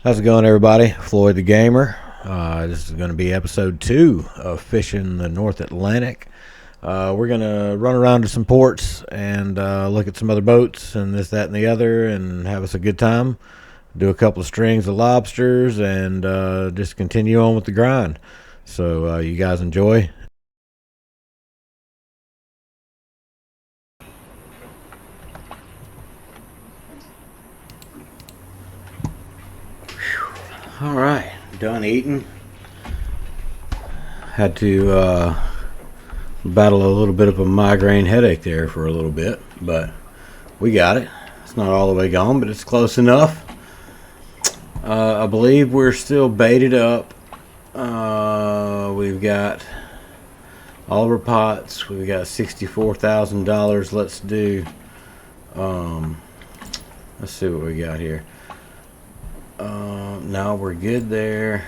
How's it going, everybody? Floyd the Gamer. This is going to be episode 2 of Fishing the North Atlantic. We're going to run around to some ports and look at some other boats and this, that, and the other and have us a good time. Do a couple of strings of lobsters and just continue on with the grind. So you guys enjoy. All right, done eating. Had to battle a little bit of a migraine headache there for a little bit, but we got it. It's not all the way gone, but it's close enough. I believe we're still baited up. We've got all of our pots. We've got $64,000. Let's do. Let's see what we got here. No, we're good there.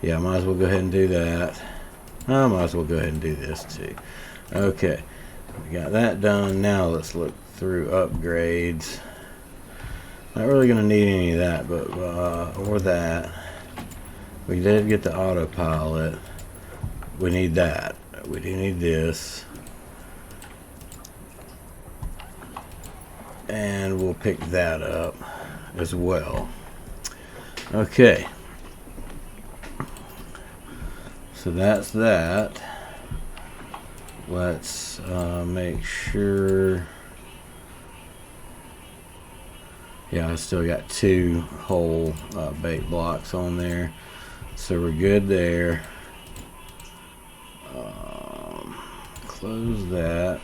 Yeah, I might as well go ahead and do that. I might as well go ahead and do this too. Okay, we got that done. Now let's look through upgrades. Not really going to need any of that, but or that. We did get the autopilot. We need that. We do need this. And we'll pick that up as well. Okay. So that's that. Let's make sure. Yeah, I still got 2 whole bait blocks on there, so we're good there. Close that.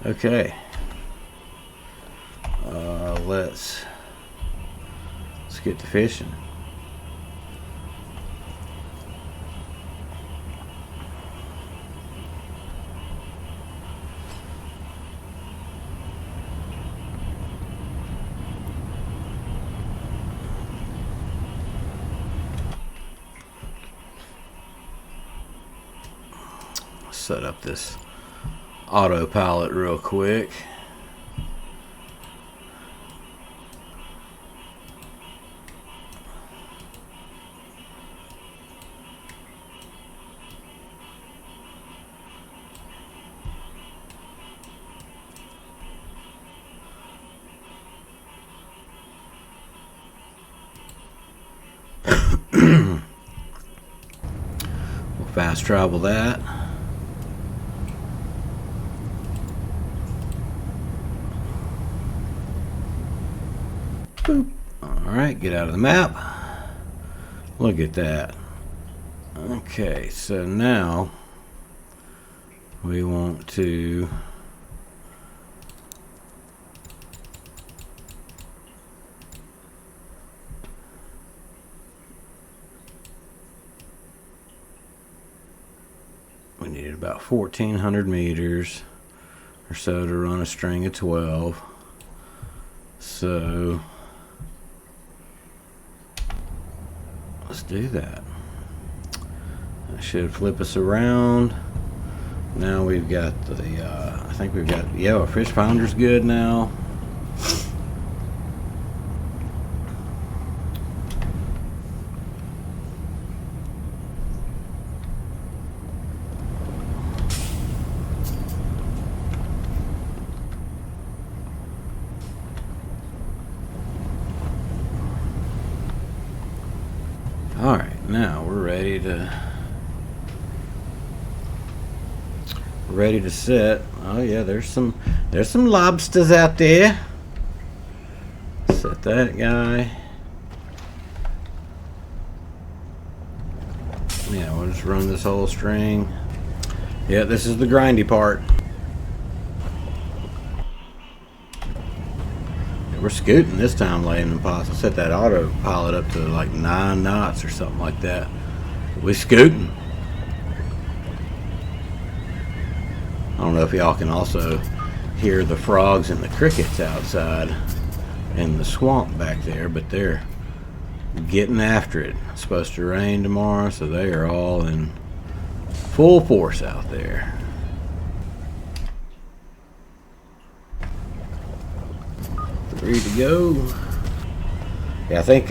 Okay. Let's get to fishing. Set up this autopilot real quick. We'll fast travel that. Boop. Alright, get out of the map. Look at that. Okay, so now we want to we needed about 1,400 meters or so to run a string of 12. So let's do that. That should flip us around. Now we've got the I think we've got, yeah, our fish finder's good now. Alright, now we're ready to set. Oh yeah, there's some lobsters out there. Set that guy. Yeah, we'll just run this whole string. Yeah, this is the grindy part. We're scooting this time laying the pots. I set that autopilot up to like 9 knots or something like that. We scooting. I don't know if y'all can also hear the frogs and the crickets outside in the swamp back there, but they're getting after it. It's supposed to rain tomorrow, so they are all in full force out there. Three to go. Yeah, I think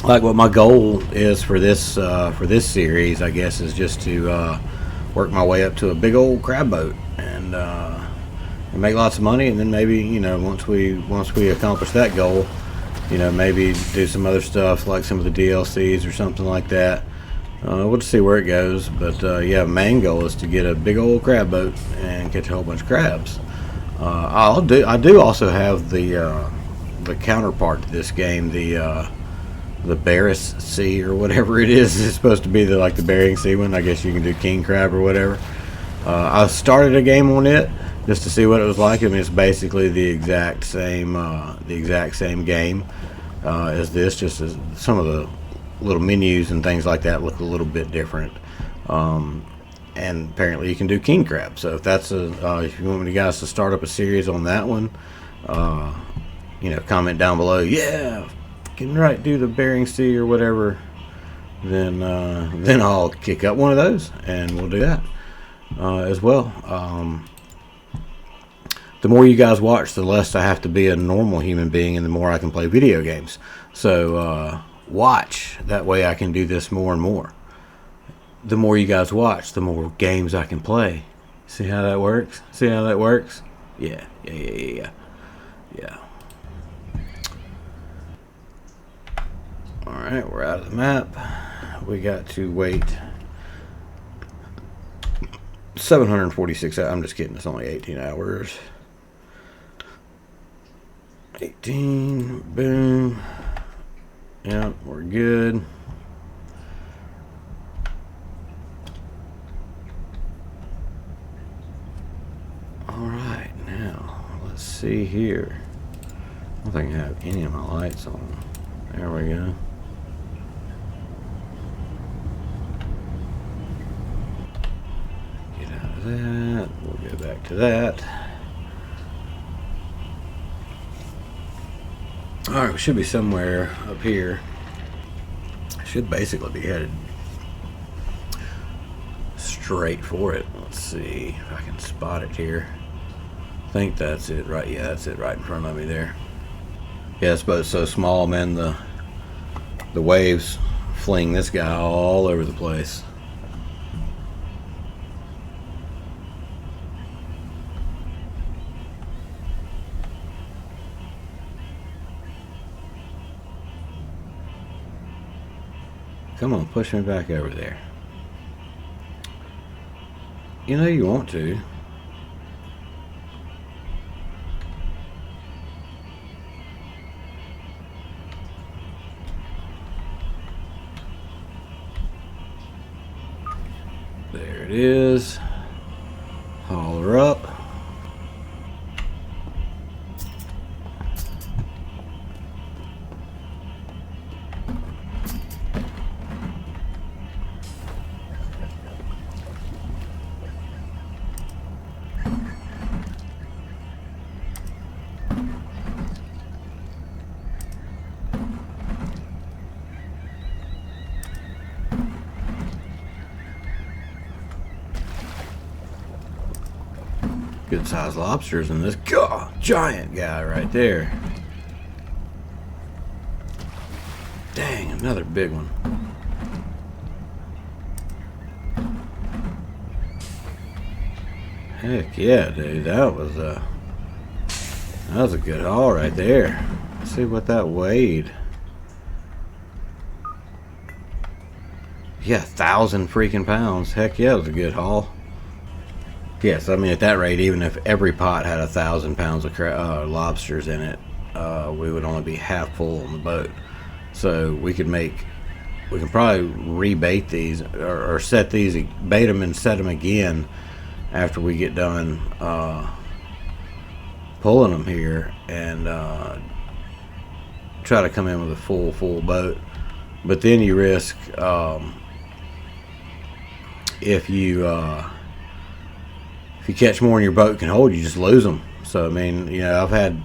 like what my goal is for this series, I guess, is just to work my way up to a big old crab boat and make lots of money, and then maybe, you know, once we accomplish that goal, you know, maybe do some other stuff like some of the DLCs or something like that. We'll just see where it goes, but yeah, main goal is to get a big old crab boat and catch a whole bunch of crabs. I do also have the counterpart to this game, the Barris Sea or whatever it is. It's supposed to be like the Bering Sea one. I guess you can do king crab or whatever. I started a game on it just to see what it was like. I mean, it's basically the exact same game as this. Just as some of the little menus and things like that look a little bit different. And apparently you can do king crab. So if that's if you want you guys to start up a series on that one, you know, comment down below. Yeah, can right do the Bering Sea or whatever. Then I'll kick up one of those and we'll do that as well. The more you guys watch, the less I have to be a normal human being, and the more I can play video games. So watch. That way I can do this more and more. The more you guys watch, the more games I can play. See how that works? See how that works? Yeah. Alright, we're out of the map. We got to wait 746 hours. I'm just kidding, it's only 18 hours. 18, boom. Yep, we're good. Alright, now let's see here. I don't think I have any of my lights on. There we go. Get out of that. We'll go back to that. Alright, we should be somewhere up here. Should basically be headed straight for it. Let's see if I can spot it here. I think that's it, right? Yeah, that's it right in front of me there. Yeah, this boat's so small, man, the waves fling this guy all over the place. Come on, push me back over there. You know you want to. There it is. Haul her up. Good sized lobsters in this giant guy right there. Dang, another big one. Heck yeah, dude, that was a good haul right there. Let's see what that weighed. Yeah, 1,000 freaking pounds. Heck yeah, it was a good haul. Yes, I mean, at that rate, even if every pot had 1,000 pounds of lobsters in it, we would only be half full on the boat. So we can probably rebait these or set these, bait them and set them again after we get done pulling them here, and try to come in with a full boat. But then you risk if you catch more than your boat can hold, you just lose them. So I mean, you know, I've had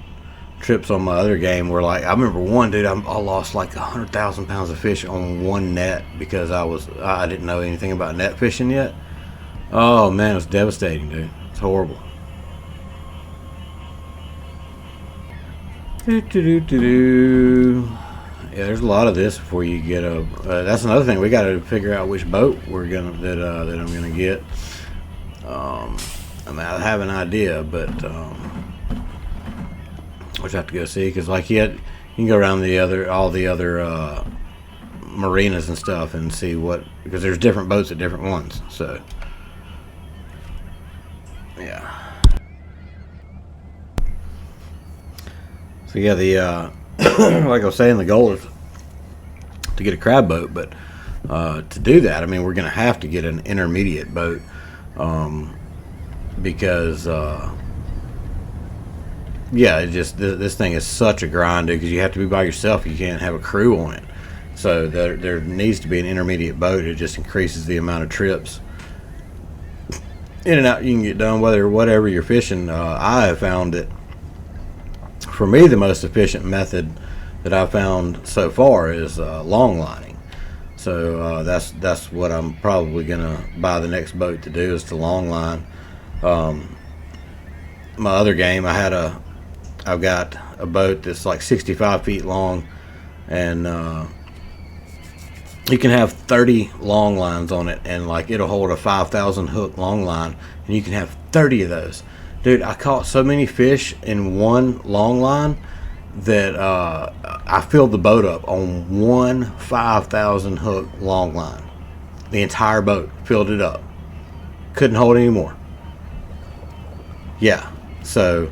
trips on my other game where, like, I remember one dude, I lost like 100,000 pounds of fish on one net because I didn't know anything about net fishing yet. Oh man, it was devastating, dude. It's horrible. Yeah, there's a lot of this before you get a. That's another thing, we got to figure out which boat we're gonna that I'm gonna get. I mean, I have an idea, but which I have to go see, because like you can go around all the other marinas and stuff and see what, because there's different boats at different ones. So yeah. So yeah, the like I was saying, the goal is to get a crab boat, but to do that, I mean, we're gonna have to get an intermediate boat, because yeah, it just this thing is such a grind, because you have to be by yourself. You can't have a crew on it. So there needs to be an intermediate boat. It just increases the amount of trips in and out you can get done, whatever you're fishing. I have found that for me, the most efficient method that I've found so far is long lining. So that's what I'm probably gonna buy the next boat to do, is to long line. My other game, I've got a boat that's like 65 feet long, and you can have 30 long lines on it, and like it'll hold a 5,000 hook long line, and you can have 30 of those. Dude, I caught so many fish in one long line that I filled the boat up on one 5,000 hook long line. The entire boat, filled it up. Couldn't hold any more. Yeah, so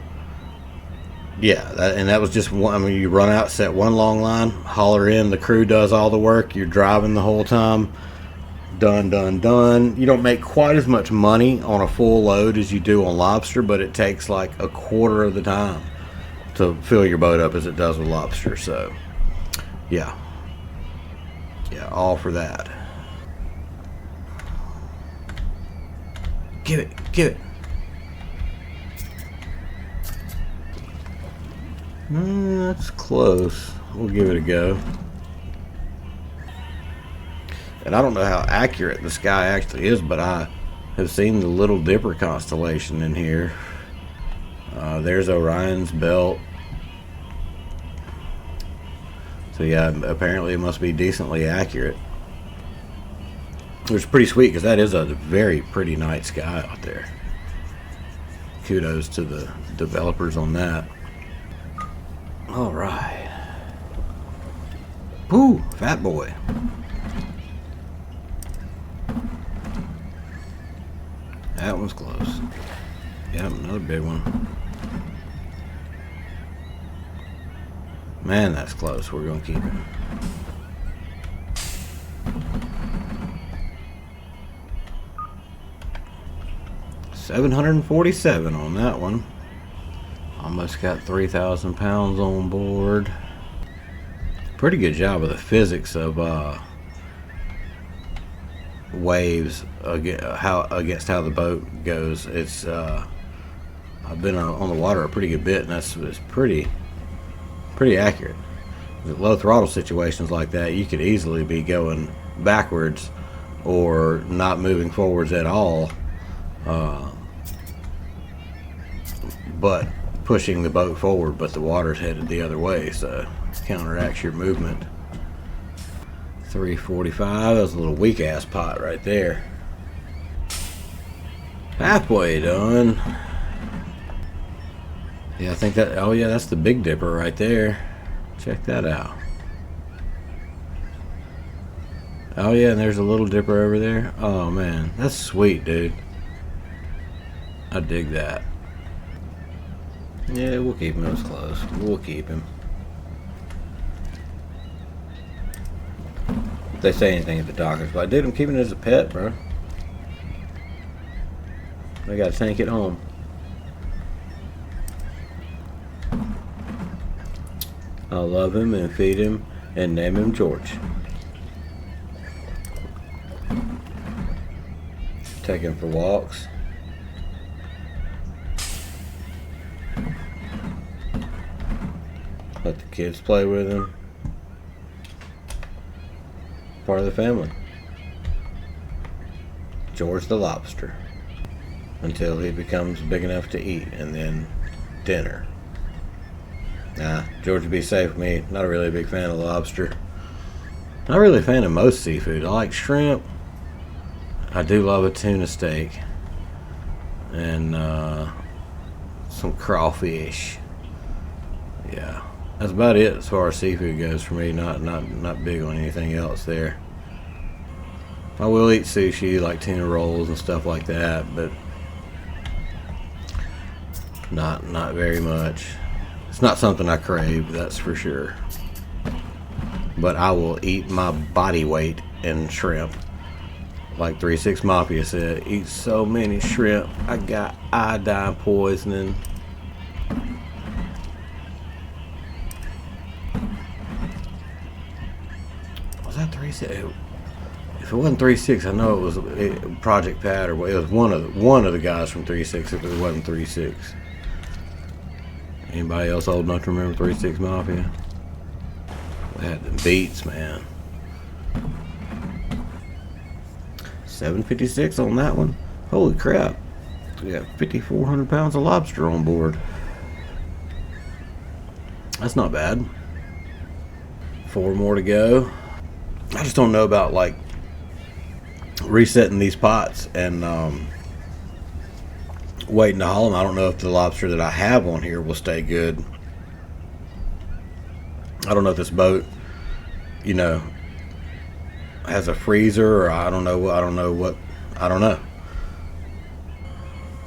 yeah, that was just one. I mean, you run out, set one long line, holler in, the crew does all the work, you're driving the whole time. Done. You don't make quite as much money on a full load as you do on lobster, but it takes like a quarter of the time to fill your boat up as it does with lobster. So yeah, all for that. Give it. That's close. We'll give it a go. And I don't know how accurate the sky actually is, but I have seen the Little Dipper constellation in here. There's Orion's belt. So yeah, apparently it must be decently accurate. Which is pretty sweet, because that is a very pretty night sky out there. Kudos to the developers on that. All right. Woo, fat boy. That one's close. Yep, another big one. Man, that's close. We're gonna keep it. $747 on that one. Almost got 3,000 pounds on board. Pretty good job of the physics of waves against how the boat goes. It's I've been on the water a pretty good bit, and it's pretty accurate. With low throttle situations like that, you could easily be going backwards or not moving forwards at all, but pushing the boat forward, but the water's headed the other way, so it counteracts your movement. 345, that's a little weak ass pot right there. Halfway done. Yeah, I think that, oh yeah, that's the Big Dipper right there. Check that out. Oh yeah, and there's a Little Dipper over there. Oh man, that's sweet, dude. I dig that. Yeah, we'll keep him. Those close. We'll keep him. If they say anything at the dockers, but dude, I'm keeping it as a pet, bro. I gotta take it home. I'll love him and feed him and name him George. Take him for walks. Let the kids play with him. Part of the family. George the lobster. Until he becomes big enough to eat, and then dinner. Nah, Georgia be safe with me. Not really a big fan of lobster. Not really a fan of most seafood. I like shrimp. I do love a tuna steak. And some crawfish. Yeah. That's about it as far as seafood goes for me. Not big on anything else there. I will eat sushi, like tuna rolls and stuff like that, but not very much. It's not something I crave, that's for sure. But I will eat my body weight in shrimp. Like 3-6 Mafia said, eat so many shrimp, I got iodine poisoning. Was that 3-6? If it wasn't 3-6, I know it was Project Pat, or it was one of the guys from 3-6. If it wasn't 3-6. Anybody else old enough to remember 3-6 Mafia? We had the beats, man. 756 on that one. Holy crap! We got 5,400 pounds of lobster on board. That's not bad. 4 more to go. I just don't know about like resetting these pots and waiting to haul them. I don't know if the lobster that I have on here will stay good. I don't know if this boat, you know, has a freezer, or I don't know.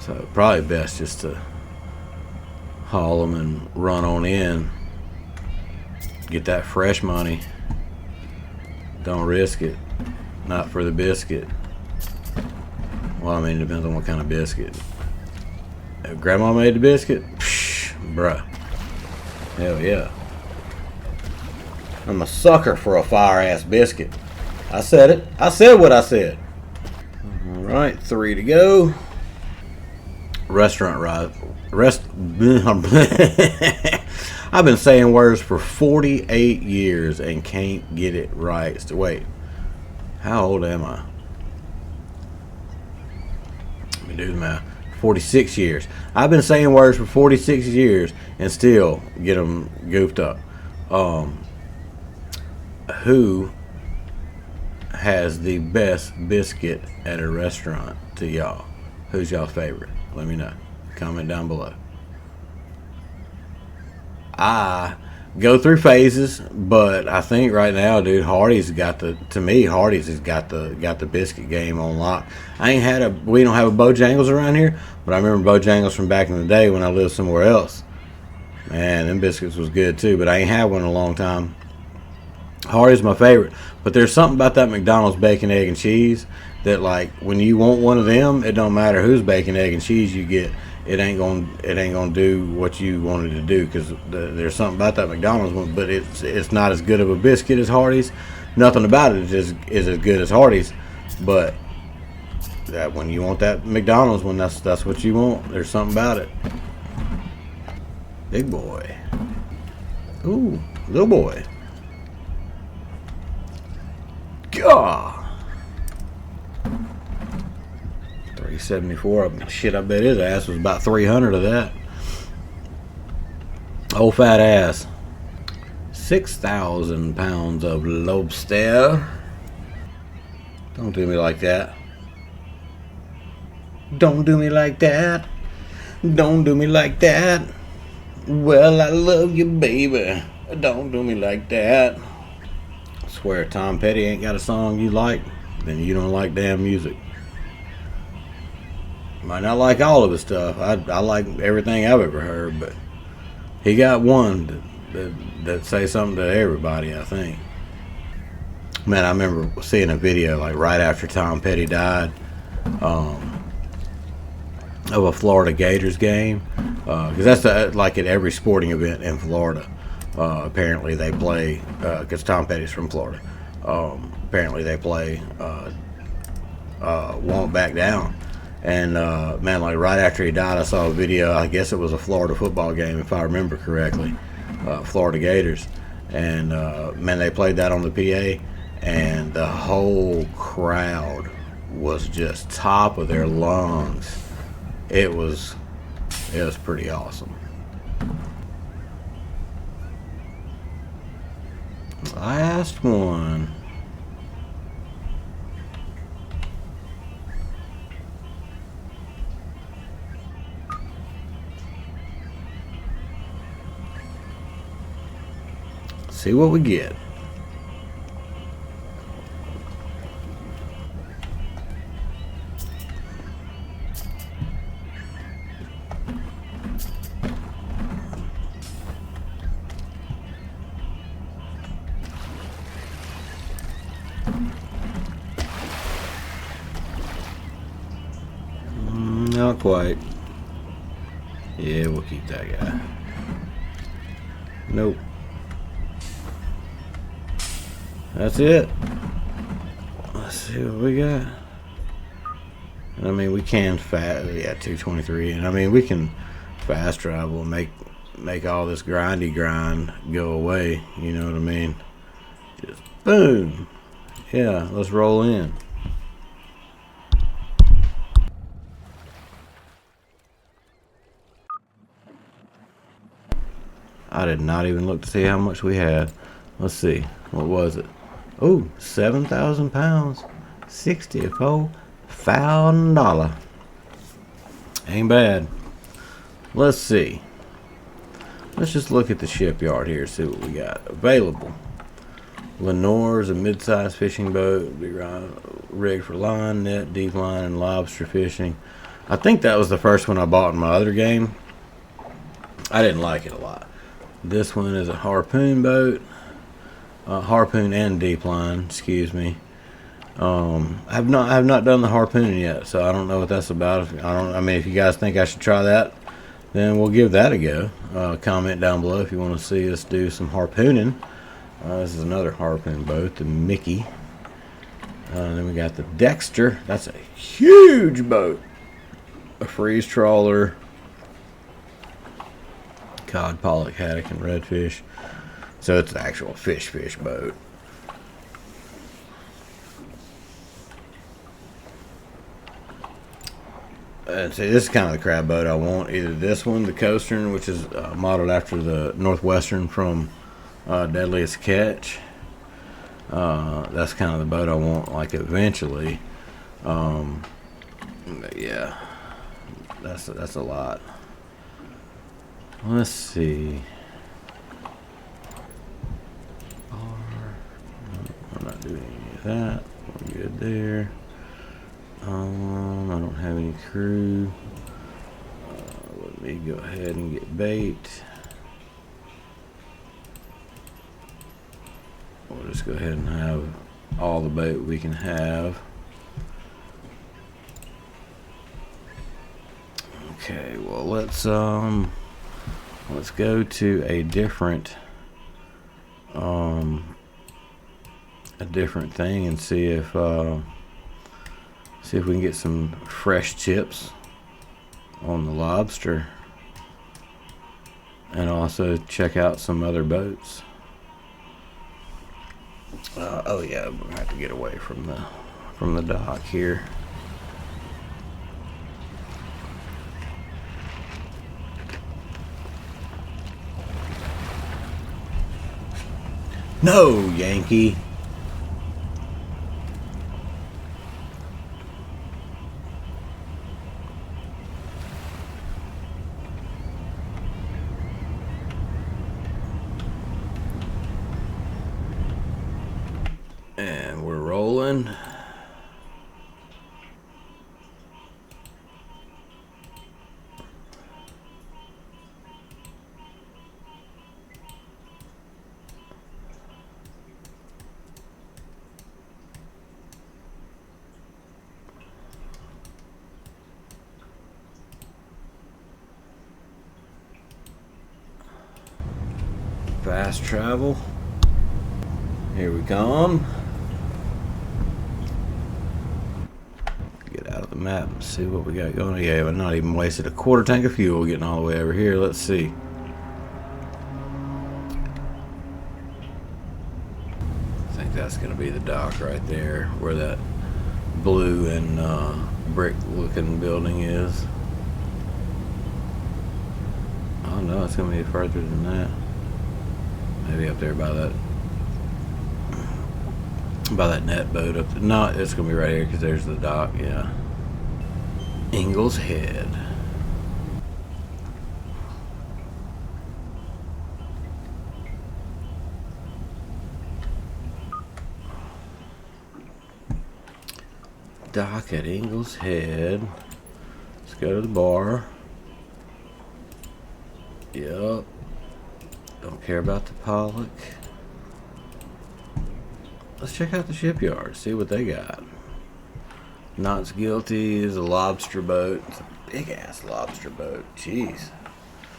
So probably best just to haul them and run on in, get that fresh money. Don't risk it. Not for the biscuit. Well, I mean, it depends on what kind of biscuit. If Grandma made the biscuit, psh, bruh. Hell yeah. I'm a sucker for a fire-ass biscuit. I said it. I said what I said. Alright, 3 to go. Restaurant ride. I've been saying words for 48 years and can't get it right. So wait. How old am I? Let me do the math. 46 years. I've been saying words for 46 years and still get them goofed up. Who has the best biscuit at a restaurant to y'all? Who's y'all's favorite? Let me know. Comment down below. I go through phases, but I think right now, dude, Hardee's got the biscuit game on lock. We don't have a Bojangles around here, but I remember Bojangles from back in the day when I lived somewhere else. Man, them biscuits was good too, but I ain't had one in a long time. Hardee's my favorite, but there's something about that McDonald's bacon, egg, and cheese that, like, when you want one of them, it don't matter whose bacon, egg, and cheese you get. It ain't gonna do what you wanted to do, because there's something about that McDonald's one, but it's not as good of a biscuit as Hardee's. Nothing about it is as good as Hardee's, but that when you want that McDonald's one, that's what you want. There's something about it. Big boy. Ooh, little boy. God. 374. Shit, I bet his ass was about 300 of that. Old fat ass. 6,000 pounds of lobster. Don't do me like that. Don't do me like that. Don't do me like that. Well, I love you, baby. Don't do me like that. I swear, Tom Petty ain't got a song you like, then you don't like damn music. Might not like all of his stuff. I like everything I've ever heard, but he got one that say something to everybody, I think. Man, I remember seeing a video like right after Tom Petty died, of a Florida Gators game, because that's like at every sporting event in Florida. Apparently they play, because Tom Petty's from Florida. Apparently they play Won't Back Down. And man, like right after he died, I saw a video. I guess it was a Florida football game, if I remember correctly. Florida Gators, and man, they played that on the PA, and the whole crowd was just top of their lungs. It was pretty awesome. Last one. See what we get. Not quite. Yeah, we'll keep that guy. Nope. That's it. Let's see what we got. I mean, we can fast. Yeah, 223, and I mean we can fast travel and make all this grindy grind go away. You know what I mean? Just boom. Yeah, let's roll in. I did not even look to see how much we had. Let's see. What was it? Oh, 7,000 pounds. $64,000. Ain't bad. Let's see. Let's just look at the shipyard here, see what we got available. Lenore's a mid-sized fishing boat, be rigged for line, net, deep line, and lobster fishing. I think that was the first one I bought in my other game. I didn't like it a lot. This one is a harpoon boat, harpoon and deep line. Excuse me. I have not done the harpooning yet, so I don't know what that's about. I mean, if you guys think I should try that, then we'll give that a go. Comment down below if you want to see us do some harpooning. This is another harpoon boat, the Mickey. Then we got the Dexter. That's a huge boat. A freeze trawler. Cod, pollock, haddock, and redfish. So it's an actual fish boat. And see, this is kind of the crab boat I want. Either this one, the Coastern, which is modeled after the Northwestern from Deadliest Catch. That's kind of the boat I want, like, eventually. Yeah, that's a lot. Let's see. I'm not doing any of that. We're good there. I don't have any crew. Let me go ahead and get bait. We'll just go ahead and have all the bait we can have. Okay, well let's go to a different thing and see if we can get some fresh chips on the lobster, and also check out some other boats. Oh yeah, we're gonna have to get away from the dock here. No, Yankee. And we're rolling. Fast travel. Here we come. Get out of the map and see what we got going. Yeah, but not even wasted a quarter tank of fuel getting all the way over here. Let's see. I think that's going to be the dock right there, where that blue and brick looking building is. Oh no, it's going to be further than that. Maybe up there by that By that net boat up there. No, it's gonna be right here because there's the dock. Yeah. Ingalls Head. Dock at Ingalls Head. Let's go to the bar. Yep. Don't care about the Pollock. Let's check out the shipyard, see what they got. Knots Guilty is a lobster boat. It's a big ass lobster boat. Jeez.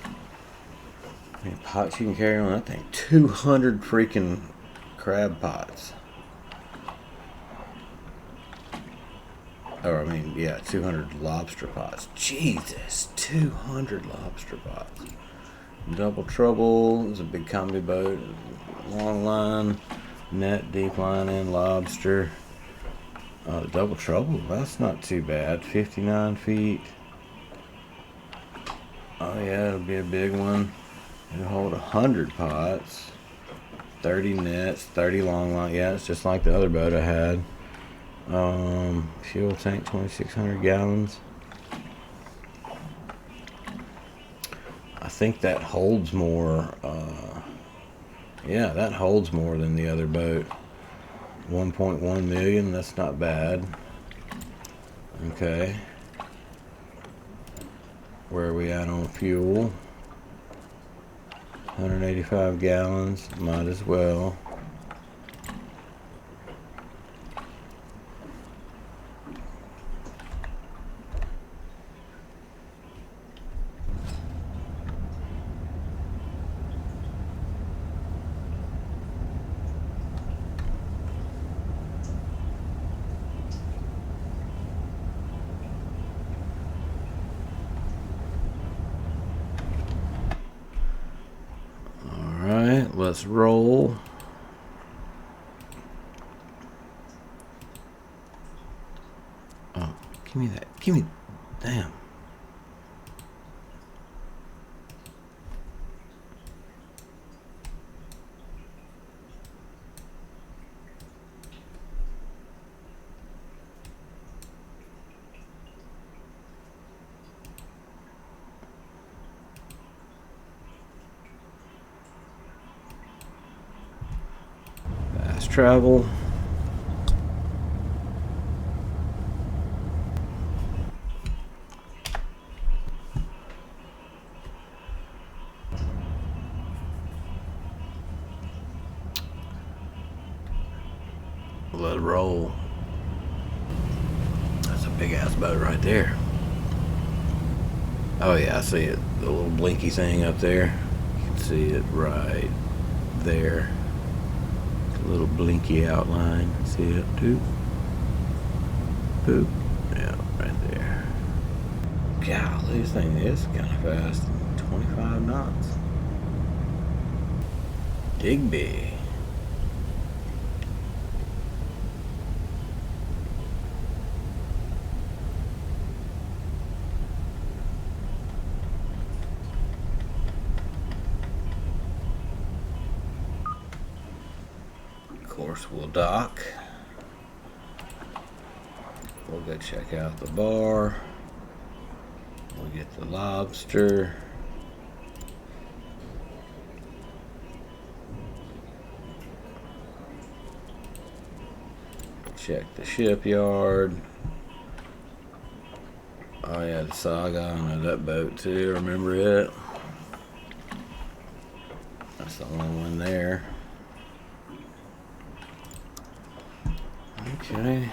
How many pots you can carry on that thing? 200 freaking crab pots. Or, I mean, yeah, 200 lobster pots. Jesus, 200 lobster pots. Double Trouble is a big comedy boat. Long line, net, deep line, and lobster. Double Trouble, that's not too bad. 59 feet. Oh yeah, it'll be a big one. It'll hold 100 pots. 30 nets, 30 long line. Yeah, it's just like the other boat I had. Fuel tank, 2,600 gallons. I think that holds more. Yeah, that holds more than the other boat. 1.1 million, that's not bad. Okay. Where are we at on fuel? 185 gallons, might as well. Let's roll. Oh, give me that. Give me. Damn. Fast travel. Let it roll. That's a big ass boat right there. Oh yeah, I see it. The little blinky thing up there. You can see it right there. A little blinky outline. See it? Doop. Boop. Yeah, right there. Golly, this thing is kind of fast. 25 knots. Digby. Of course, we'll dock. We'll go check out the bar. We'll get the lobster. Check the shipyard. Oh yeah, the Saga. I know that boat too. Remember it? That's the only one there. Okay.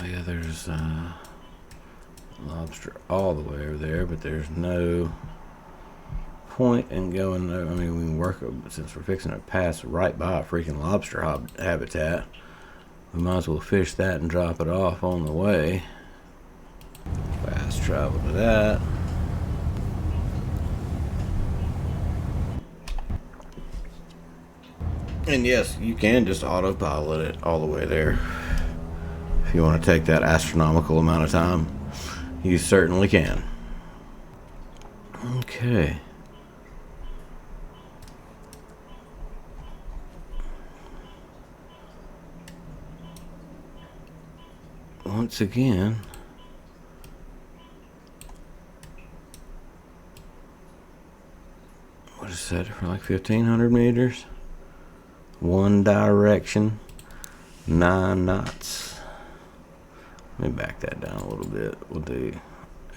Yeah, there's lobster all the way over there, but there's no point in going there. I mean, we can work, since we're fixing to pass right by a freaking lobster habitat. We might as well fish that and drop it off on the way. Fast travel to that. And yes, you can just autopilot it all the way there. If you want to take that astronomical amount of time, you certainly can. Okay. Once again, what is that, for like 1,500 meters? One direction, 9 knots. Let me back that down a little bit. We'll do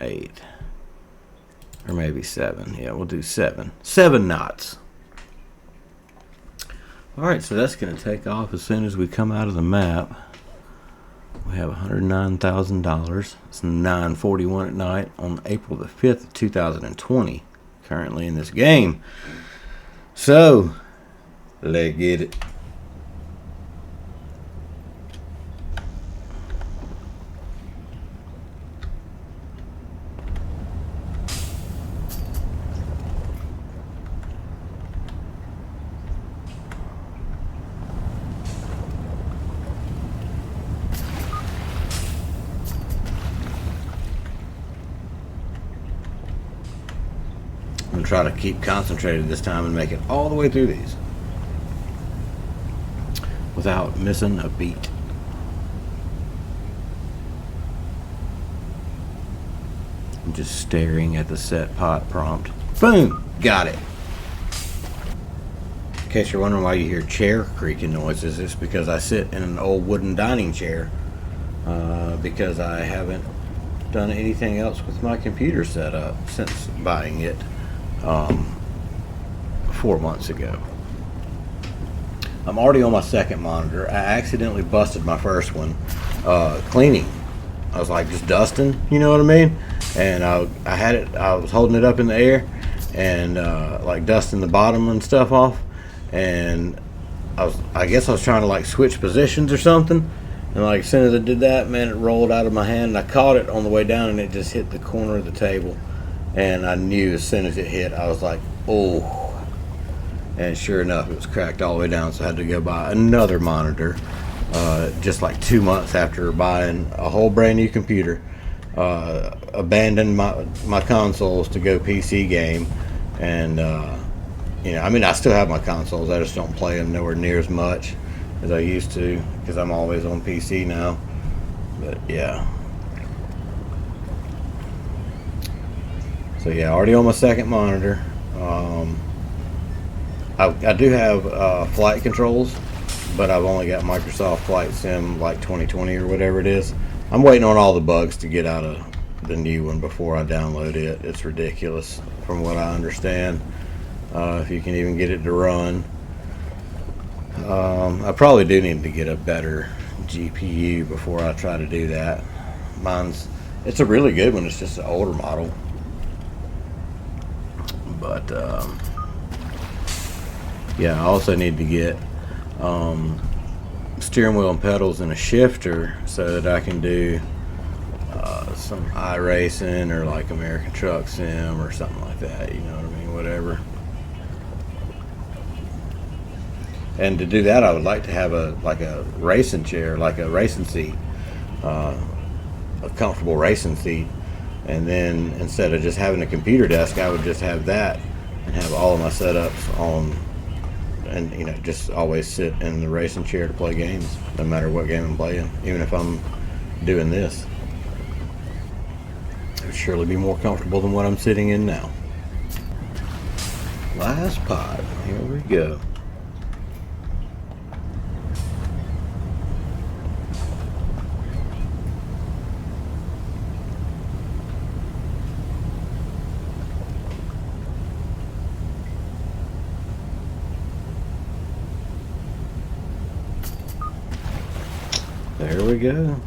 8. Or maybe 7. Yeah, we'll do 7. 7 knots. Alright, so that's going to take off as soon as we come out of the map. We have $109,000. It's 9:41 at night on April the 5th, 2020. Currently in this game. So, let's get it. I'm going to try to keep concentrated this time and make it all the way through these without missing a beat. I'm just staring at the set pot prompt. Boom! Got it. In case you're wondering why you hear chair creaking noises, it's because I sit in an old wooden dining chair because I haven't done anything else with my computer setup since buying it 4 months ago. I'm already on my second monitor. I accidentally busted my first one cleaning. I was like just dusting, you know what I mean? And I had it, I was holding it up in the air and like dusting the bottom and stuff off, and I guess I was trying to like switch positions or something, and like as soon as I did that, man, it rolled out of my hand and I caught it on the way down and it just hit the corner of the table, and I knew as soon as it hit, I was like, oh. And sure enough, it was cracked all the way down, so I had to go buy another monitor just like 2 months after buying a whole brand new computer. Abandoned my consoles to go PC game, and you know, I mean, I still have my consoles, I just don't play them nowhere near as much as I used to because I'm always on PC now. But yeah, so yeah, already on my second monitor. I do have flight controls, but I've only got Microsoft Flight Sim like 2020 or whatever it is. I'm waiting on all the bugs to get out of the new one before I download it. It's ridiculous from what I understand, if you can even get it to run. I probably do need to get a better GPU before I try to do that. It's a really good one, it's just an older model. But yeah, I also need to get steering wheel and pedals and a shifter so that I can do some iRacing or like American Truck Sim or something like that, you know what I mean, whatever. And to do that, I would like to have a racing chair, like a racing seat, a comfortable racing seat, and then instead of just having a computer desk, I would just have that and have all of my setups on. And you know, just always sit in the racing chair to play games, no matter what game I'm playing, even if I'm doing this. It would surely be more comfortable than what I'm sitting in now. Last pod, here we go. There we go.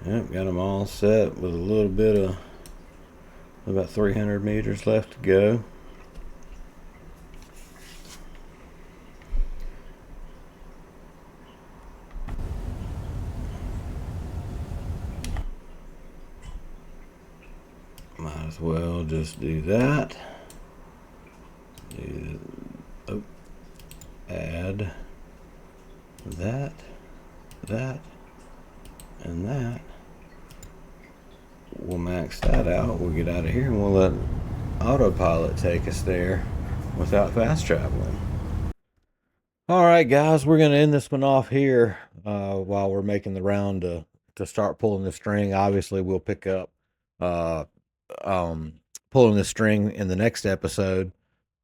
Yep, got them all set with a little bit About 300 meters left to go. Might as well just do that. Add that, and that. We'll max that out. We'll get out of here and we'll let autopilot take us there without fast traveling. All right, guys, we're going to end this one off here while we're making the round to start pulling the string. Obviously, we'll pick up uh, pulling the string in the next episode.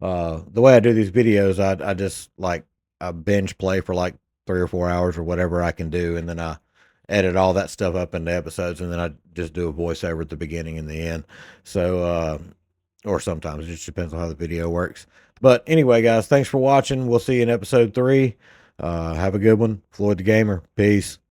The way I do these videos, I just like I binge play for like 3 or 4 hours or whatever I can do, and then I edit all that stuff up into episodes, and then I just do a voiceover at the beginning and the end. So, or sometimes it just depends on how the video works. But anyway, guys, thanks for watching. We'll see you in episode 3. Have a good one. Floyd the Gamer. Peace.